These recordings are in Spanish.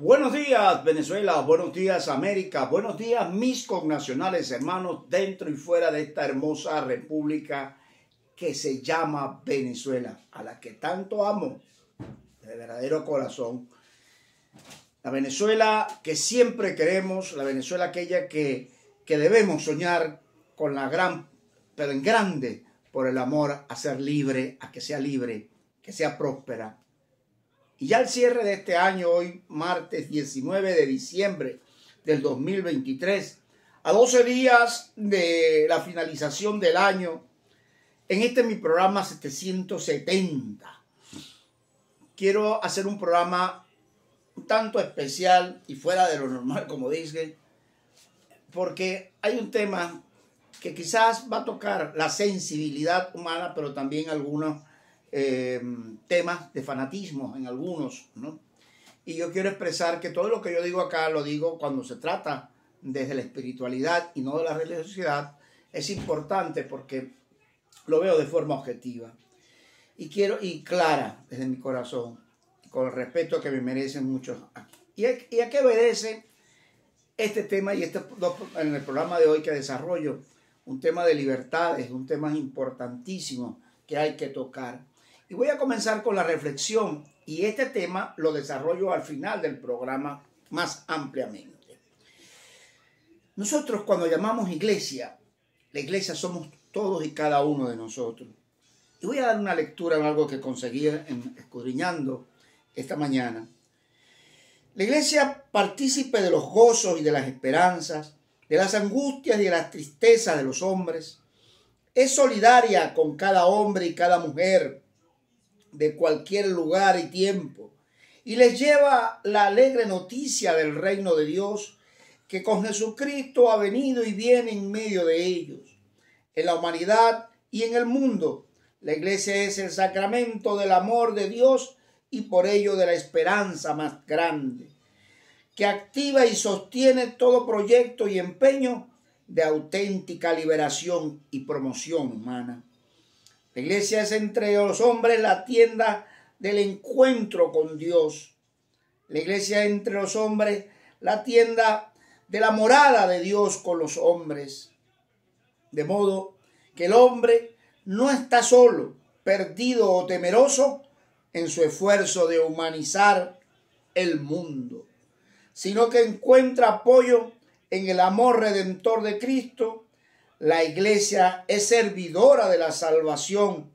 Buenos días Venezuela, buenos días América, buenos días mis connacionales hermanos dentro y fuera de esta hermosa república que se llama Venezuela, a la que tanto amo de verdadero corazón. La Venezuela que siempre queremos, la Venezuela aquella que debemos soñar con la gran, pero en grande, por el amor a ser libre, a que sea próspera. Y ya al cierre de este año, hoy martes 19 de diciembre del 2023, a 12 días de la finalización del año, en este mi programa 770, quiero hacer un programa un tanto especial y fuera de lo normal, como dije, porque hay un tema que quizás va a tocar la sensibilidad humana, pero también algunos temas de fanatismo en algunos, ¿no? Y yo quiero expresar que todo lo que yo digo acá lo digo cuando se trata desde la espiritualidad y no de la religiosidad. Es importante porque lo veo de forma objetiva y clara desde mi corazón, con el respeto que me merecen muchos aquí. ¿Y a qué obedece este tema y en el programa de hoy que desarrollo? Un tema de libertades, un tema importantísimo que hay que tocar. Y voy a comenzar con la reflexión y este tema lo desarrollo al final del programa más ampliamente. Nosotros cuando llamamos iglesia, la iglesia somos todos y cada uno de nosotros. Y voy a dar una lectura en algo que conseguí escudriñando esta mañana. La iglesia, partícipe de los gozos y de las esperanzas, de las angustias y de las tristezas de los hombres, es solidaria con cada hombre y cada mujer de cualquier lugar y tiempo, y les lleva la alegre noticia del reino de Dios, que con Jesucristo ha venido y viene en medio de ellos. En la humanidad y en el mundo, la iglesia es el sacramento del amor de Dios y por ello de la esperanza más grande, que activa y sostiene todo proyecto y empeño de auténtica liberación y promoción humana. La iglesia es entre los hombres la tienda del encuentro con Dios. La iglesia es entre los hombres la tienda de la morada de Dios con los hombres. De modo que el hombre no está solo, perdido o temeroso en su esfuerzo de humanizar el mundo, sino que encuentra apoyo en el amor redentor de Cristo. La iglesia es servidora de la salvación,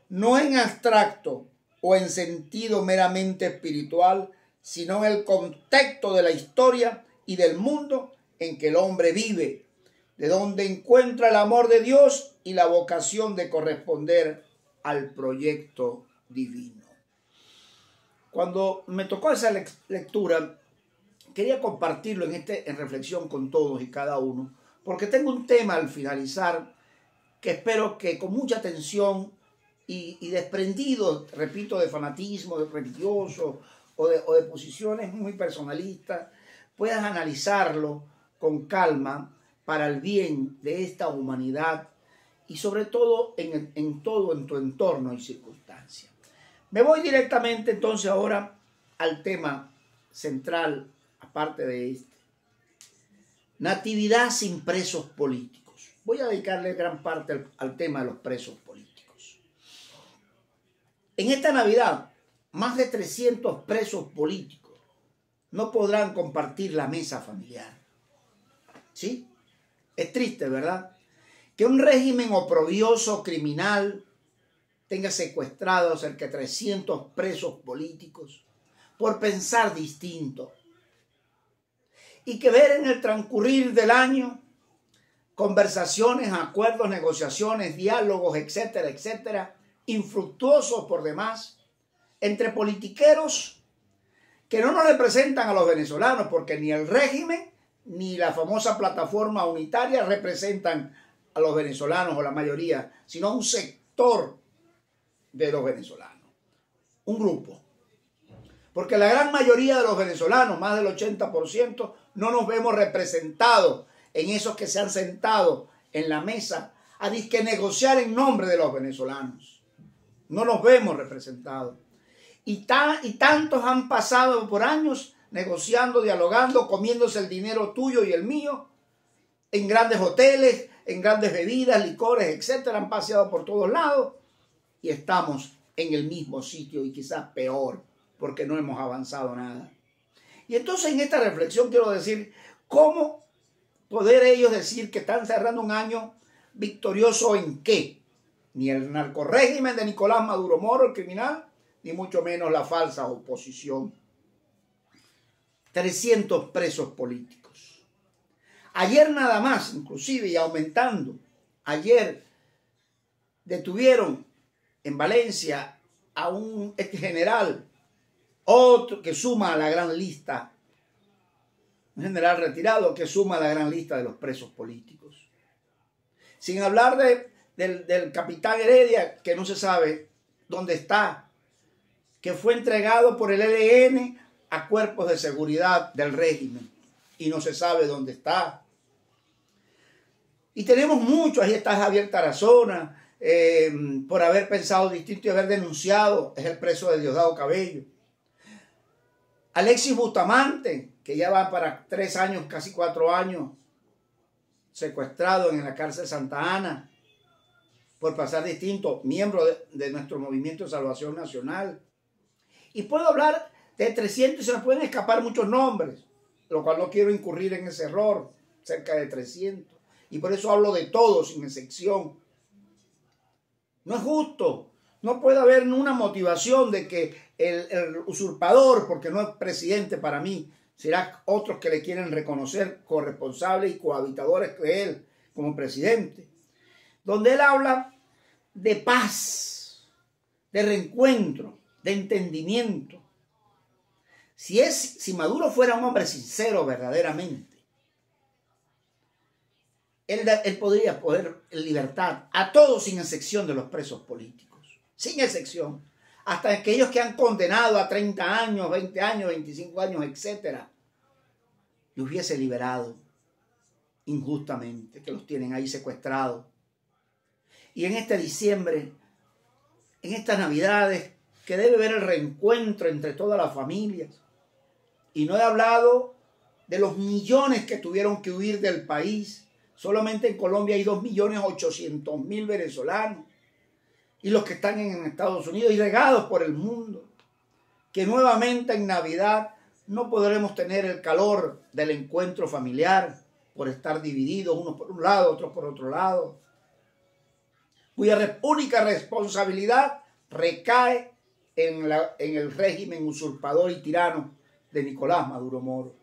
no en abstracto o en sentido meramente espiritual, sino en el contexto de la historia y del mundo en que el hombre vive, de donde encuentra el amor de Dios y la vocación de corresponder al proyecto divino. Cuando me tocó esa lectura, quería compartirlo en reflexión con todos y cada uno, porque tengo un tema al finalizar que espero que con mucha atención y desprendido, repito, de fanatismo de religioso o de posiciones muy personalistas, puedas analizarlo con calma para el bien de esta humanidad y sobre todo en tu entorno y circunstancia. Me voy directamente entonces ahora al tema central, aparte de este. Natividad sin presos políticos. Voy a dedicarle gran parte al tema de los presos políticos. En esta Navidad, más de 300 presos políticos no podrán compartir la mesa familiar. ¿Sí? Es triste, ¿verdad? Que un régimen oprobioso, criminal, tenga secuestrado cerca de 300 presos políticos por pensar distinto. Y que ver en el transcurrir del año conversaciones, acuerdos, negociaciones, diálogos, etcétera, etcétera, infructuosos por demás, entre politiqueros que no nos representan a los venezolanos, porque ni el régimen ni la famosa plataforma unitaria representan a los venezolanos o la mayoría, sino a un sector de los venezolanos, un grupo. Porque la gran mayoría de los venezolanos, más del 80%, no nos vemos representados en esos que se han sentado en la mesa a disque negociar en nombre de los venezolanos. No nos vemos representados. Y tantos han pasado por años negociando, dialogando, comiéndose el dinero tuyo y el mío, en grandes hoteles, en grandes bebidas, licores, etcétera. Han paseado por todos lados y estamos en el mismo sitio y quizás peor, porque no hemos avanzado nada. Y entonces en esta reflexión quiero decir, ¿cómo poder ellos decir que están cerrando un año victorioso en qué? Ni el narcorrégimen de Nicolás Maduro Moro, el criminal, ni mucho menos la falsa oposición. 300 presos políticos. Ayer nada más, inclusive, y aumentando, ayer detuvieron en Valencia a un ex general, otro que suma a la gran lista, un general retirado que suma a la gran lista de los presos políticos. Sin hablar del capitán Heredia, que no se sabe dónde está, que fue entregado por el ELN a cuerpos de seguridad del régimen y no se sabe dónde está. Y tenemos mucho, ahí está Javier Tarazona, por haber pensado distinto y haber denunciado, es el preso de Diosdado Cabello. Alexis Bustamante, que ya va para 3 años, casi 4 años, secuestrado en la cárcel Santa Ana, por pasar distinto, miembro de nuestro Movimiento de Salvación Nacional. Y puedo hablar de 300 y se me pueden escapar muchos nombres, lo cual no quiero incurrir en ese error, cerca de 300. Y por eso hablo de todos, sin excepción. No es justo. No puede haber una motivación de que el usurpador, porque no es presidente para mí, será otros que le quieren reconocer corresponsables y cohabitadores de él como presidente. Donde él habla de paz, de reencuentro, de entendimiento. Si Maduro fuera un hombre sincero verdaderamente, él podría poner en libertad a todos sin excepción de los presos políticos. Sin excepción. Hasta aquellos que han condenado a 30 años, 20 años, 25 años, etc. Y hubiese liberado injustamente, que los tienen ahí secuestrados. Y en este diciembre, en estas navidades, que debe haber el reencuentro entre todas las familias. Y no he hablado de los millones que tuvieron que huir del país. Solamente en Colombia hay 2.800.000 venezolanos. Y los que están en Estados Unidos y regados por el mundo. Que nuevamente en Navidad no podremos tener el calor del encuentro familiar por estar divididos, unos por un lado, otros por otro lado. Cuya única responsabilidad recae en el régimen usurpador y tirano de Nicolás Maduro Moro.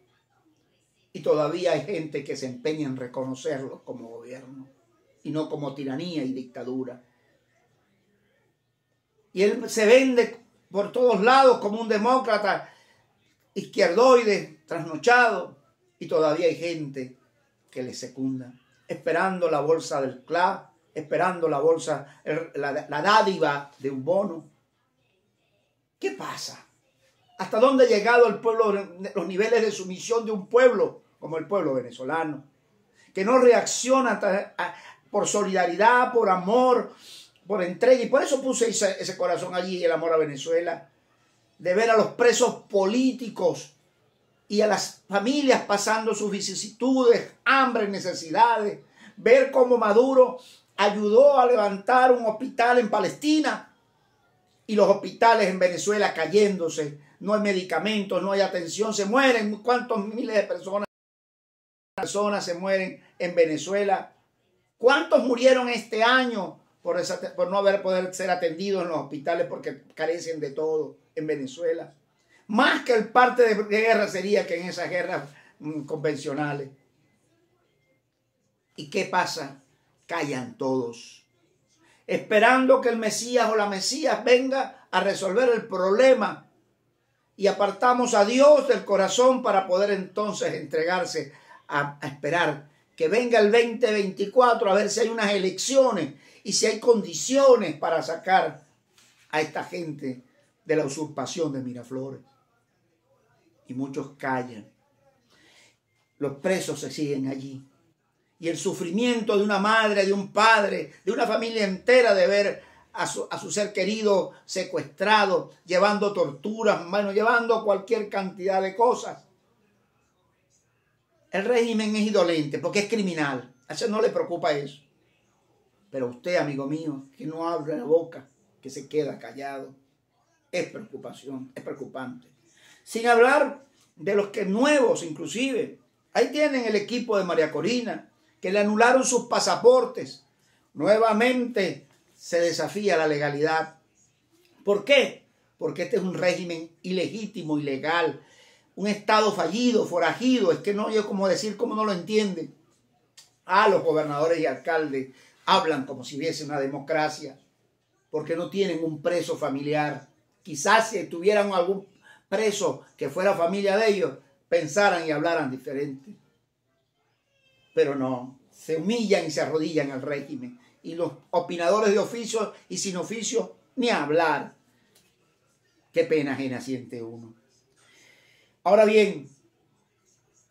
Y todavía hay gente que se empeña en reconocerlo como gobierno y no como tiranía y dictadura. Y él se vende por todos lados como un demócrata izquierdoide, trasnochado, y todavía hay gente que le secunda, esperando la bolsa del CLAP, esperando la bolsa, la dádiva de un bono. ¿Qué pasa? ¿Hasta dónde ha llegado el pueblo, los niveles de sumisión de un pueblo como el pueblo venezolano? Que no reacciona por solidaridad, por amor, por entrega. Y por eso puse ese corazón allí, el amor a Venezuela, de ver a los presos políticos y a las familias pasando sus vicisitudes, hambre, necesidades. Ver cómo Maduro ayudó a levantar un hospital en Palestina y los hospitales en Venezuela cayéndose. No hay medicamentos, no hay atención, se mueren. ¿Cuántos miles de personas se mueren en Venezuela? ¿Cuántos murieron este año por no poder ser atendidos en los hospitales porque carecen de todo en Venezuela? Más que el parte de guerra sería que en esas guerras convencionales. ¿Y qué pasa? Callan todos, esperando que el Mesías o la Mesías venga a resolver el problema. Y apartamos a Dios del corazón para poder entonces entregarse a esperar que venga el 2024 a ver si hay unas elecciones y si hay condiciones para sacar a esta gente de la usurpación de Miraflores. Y muchos callan. Los presos se siguen allí. Y el sufrimiento de una madre, de un padre, de una familia entera de ver a su ser querido secuestrado, llevando torturas, bueno, llevando cualquier cantidad de cosas. El régimen es indolente porque es criminal. A eso no le preocupa eso. Pero usted, amigo mío, que no abre la boca, que se queda callado, es preocupación, es preocupante. Sin hablar de los que nuevos, inclusive. Ahí tienen el equipo de María Corina, que le anularon sus pasaportes. Nuevamente se desafía la legalidad. ¿Por qué? Porque este es un régimen ilegítimo, ilegal, un Estado fallido, forajido. Es que no hay cómo decir cómo no lo entienden. Los gobernadores y alcaldes hablan como si hubiese una democracia, porque no tienen un preso familiar. Quizás si tuvieran algún preso que fuera familia de ellos, pensaran y hablaran diferente. Pero no, se humillan y se arrodillan al régimen. Y los opinadores de oficio y sin oficio, ni hablar. Qué pena ajena siente uno. Ahora bien,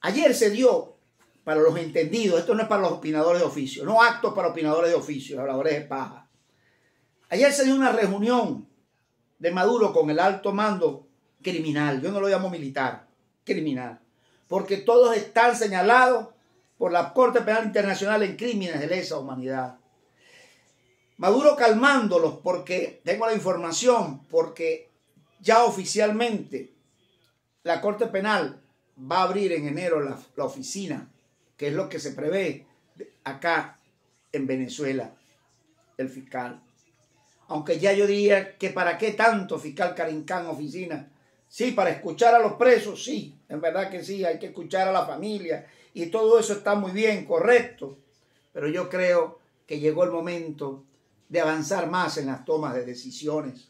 ayer se dio, para los entendidos, esto no es para los opinadores de oficio, no actos para opinadores de oficio, habladores de paja. Ayer se dio una reunión de Maduro con el alto mando criminal, yo no lo llamo militar, criminal, porque todos están señalados por la Corte Penal Internacional en crímenes de lesa humanidad. Maduro calmándolos porque, tengo la información, porque ya oficialmente la Corte Penal va a abrir en enero la oficina, que es lo que se prevé acá en Venezuela, el fiscal. Aunque ya yo diría que para qué tanto fiscal Carincán oficina. Sí, para escuchar a los presos, sí, en verdad que sí, hay que escuchar a la familia y todo eso está muy bien, correcto. Pero yo creo que llegó el momento de avanzar más en las tomas de decisiones.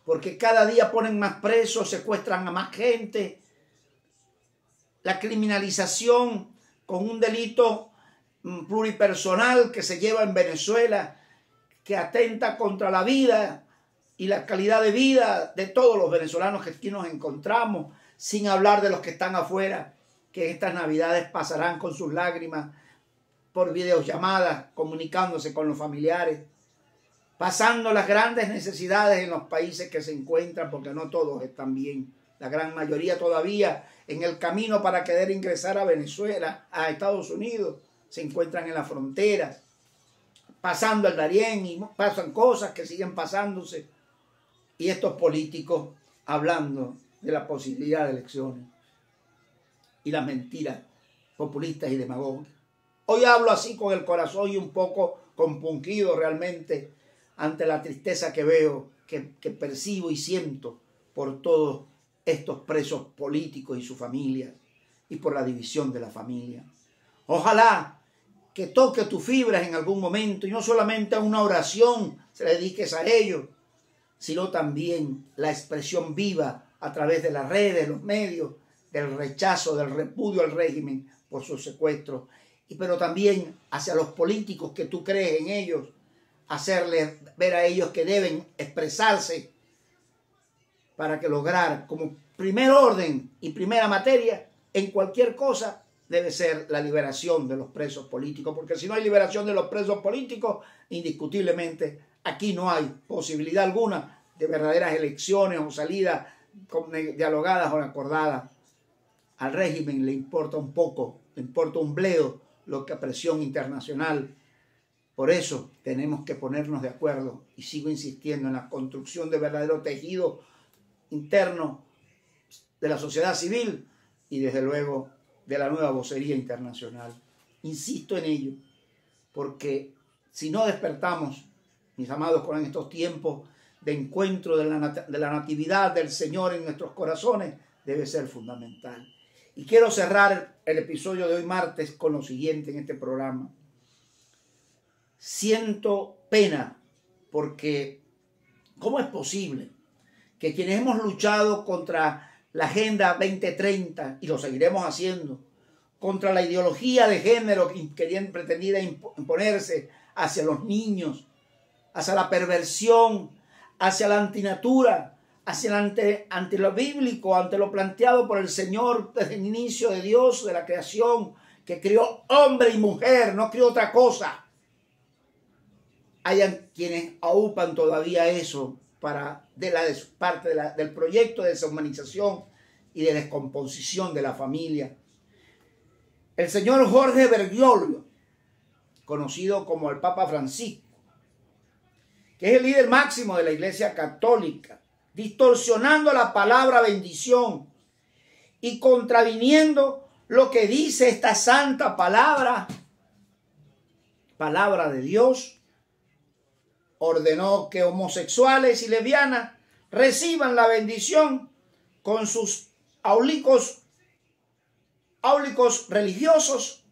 Porque cada día ponen más presos, secuestran a más gente. La criminalización con un delito pluripersonal que se lleva en Venezuela, que atenta contra la vida y la calidad de vida de todos los venezolanos que aquí nos encontramos, sin hablar de los que están afuera, que estas navidades pasarán con sus lágrimas por videollamadas, comunicándose con los familiares, pasando las grandes necesidades en los países que se encuentran, porque no todos están bien. La gran mayoría todavía en el camino para querer ingresar a Venezuela, a Estados Unidos, se encuentran en las fronteras, pasando el Darién y pasan cosas que siguen pasándose. Y estos políticos hablando de la posibilidad de elecciones y las mentiras populistas y demagógicas. Hoy hablo así con el corazón y un poco compungido realmente ante la tristeza que veo, que percibo y siento por todos estos presos políticos y sus familias y por la división de la familia. Ojalá que toque tus fibras en algún momento y no solamente a una oración se le dediques a ellos, sino también la expresión viva a través de las redes, los medios, del rechazo, del repudio al régimen por su secuestro, pero también hacia los políticos que tú crees en ellos, hacerles ver a ellos que deben expresarse para que lograr como primer orden y primera materia en cualquier cosa debe ser la liberación de los presos políticos, porque si no hay liberación de los presos políticos, indiscutiblemente aquí no hay posibilidad alguna de verdaderas elecciones o salidas dialogadas o acordadas. Al régimen le importa un poco, le importa un bledo lo que a presión internacional. Por eso tenemos que ponernos de acuerdo y sigo insistiendo en la construcción de verdadero tejido interno de la sociedad civil y desde luego de la nueva vocería internacional. Insisto en ello, porque si no despertamos, mis amados, con estos tiempos de encuentro de la natividad del Señor en nuestros corazones, debe ser fundamental. Y quiero cerrar el episodio de hoy martes con lo siguiente en este programa. Siento pena porque ¿cómo es posible que quienes hemos luchado contra la Agenda 2030, y lo seguiremos haciendo, contra la ideología de género que pretendida imponerse hacia los niños, hacia la perversión, hacia la antinatura, hacia ante lo bíblico, ante lo planteado por el Señor desde el inicio de Dios, de la creación, que creó hombre y mujer, no creó otra cosa? hayan quienes aupan todavía eso del proyecto de deshumanización y de descomposición de la familia. El señor Jorge Bergoglio, conocido como el Papa Francisco, que es el líder máximo de la Iglesia Católica, distorsionando la palabra bendición y contraviniendo lo que dice esta santa palabra de Dios, ordenó que homosexuales y lesbianas reciban la bendición con sus áulicos religiosos.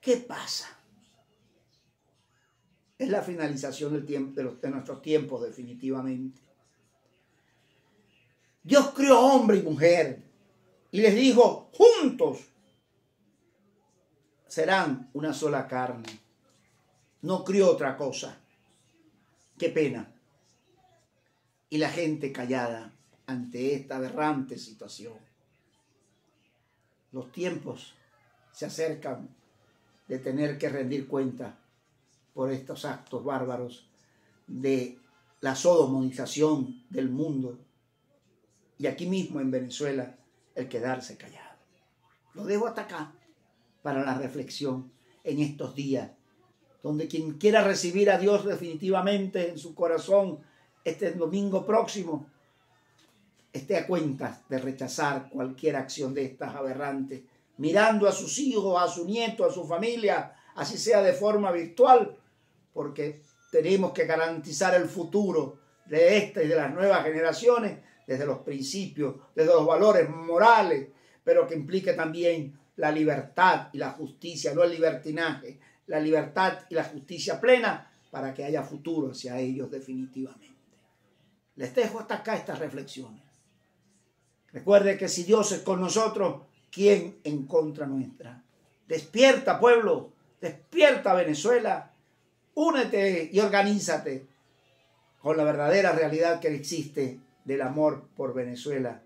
¿Qué pasa? Es la finalización del tiempo, de nuestros tiempos, definitivamente. Dios creó hombre y mujer y les dijo, juntos serán una sola carne. No crió otra cosa. Qué pena. Y la gente callada ante esta aberrante situación. Los tiempos se acercan de tener que rendir cuenta por estos actos bárbaros de la sodomonización del mundo. Y aquí mismo en Venezuela, el quedarse callado. Lo dejo hasta acá para la reflexión en estos días, donde quien quiera recibir a Dios definitivamente en su corazón este domingo próximo, esté a cuenta de rechazar cualquier acción de estas aberrantes, mirando a sus hijos, a su nieto, a su familia, así sea de forma virtual, porque tenemos que garantizar el futuro de esta y de las nuevas generaciones desde los principios, desde los valores morales, pero que implique también la libertad y la justicia, no el libertinaje, la libertad y la justicia plena para que haya futuro hacia ellos definitivamente. Les dejo hasta acá estas reflexiones. Recuerde que si Dios es con nosotros, ¿quién en contra nuestra? Despierta, pueblo, despierta, Venezuela, únete y organízate con la verdadera realidad que existe del amor por Venezuela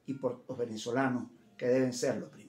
y por los venezolanos, que deben serlo primero.